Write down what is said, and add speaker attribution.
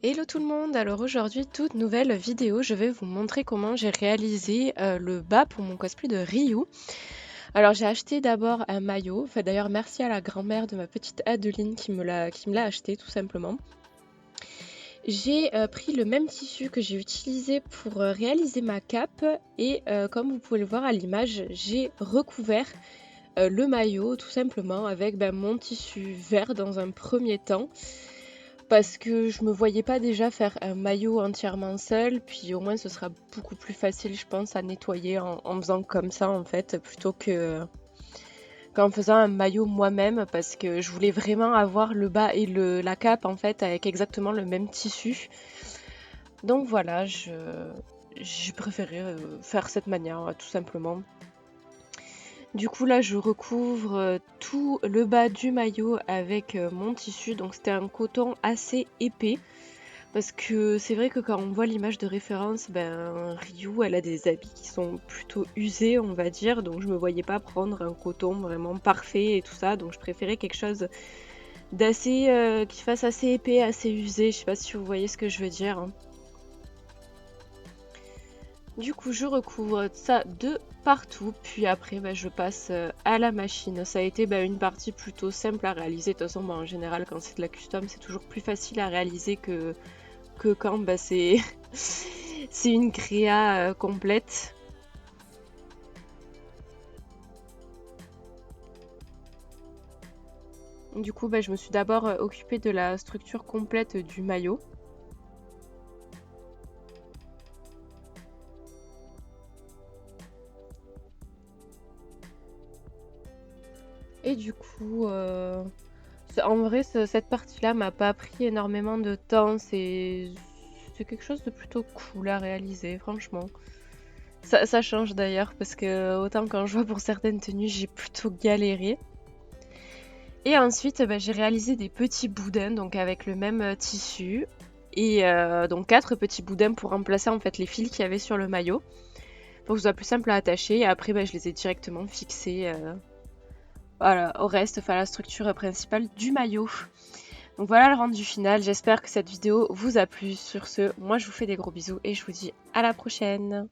Speaker 1: Hello tout le monde, alors aujourd'hui toute nouvelle vidéo, je vais vous montrer comment j'ai réalisé le bas pour mon cosplay de Ryu. Alors j'ai acheté d'abord un maillot, enfin d'ailleurs merci à la grand-mère de ma petite Adeline qui me l'a acheté tout simplement. J'ai pris le même tissu que j'ai utilisé pour réaliser ma cape et comme vous pouvez le voir à l'image, j'ai recouvert le maillot tout simplement avec mon tissu vert dans un premier temps. Parce que je me voyais pas déjà faire un maillot entièrement seul, puis au moins ce sera beaucoup plus facile, je pense, à nettoyer en faisant comme ça en fait, plutôt que qu'en faisant un maillot moi-même, parce que je voulais vraiment avoir le bas et la cape en fait avec exactement le même tissu. Donc voilà, j'ai préféré faire cette manière, tout simplement. Du coup là je recouvre tout le bas du maillot avec mon tissu, donc c'était un coton assez épais. Parce que c'est vrai que quand on voit l'image de référence, Ryu, elle a des habits qui sont plutôt usés, on va dire. Donc je me voyais pas prendre un coton vraiment parfait et tout ça. Donc je préférais quelque chose d'assez, qui fasse assez épais, assez usé. Je sais pas si vous voyez ce que je veux dire, hein. Du coup, je recouvre ça de partout. Puis après, je passe à la machine. Ça a été une partie plutôt simple à réaliser. De toute façon, en général, quand c'est de la custom, c'est toujours plus facile à réaliser que quand c'est c'est une créa complète. Du coup, je me suis d'abord occupée de la structure complète du maillot. Et du coup, en vrai, cette partie-là m'a pas pris énormément de temps. C'est quelque chose de plutôt cool à réaliser, franchement. Ça change d'ailleurs, parce que autant quand je vois pour certaines tenues, j'ai plutôt galéré. Et ensuite, j'ai réalisé des petits boudins, donc avec le même tissu. Et donc 4 petits boudins pour remplacer en fait les fils qu'il y avait sur le maillot. Pour que ce soit plus simple à attacher. Et après, je les ai directement fixés voilà, au reste, enfin à la structure principale du maillot. Donc voilà le rendu final. J'espère que cette vidéo vous a plu. Sur ce, moi je vous fais des gros bisous et je vous dis à la prochaine.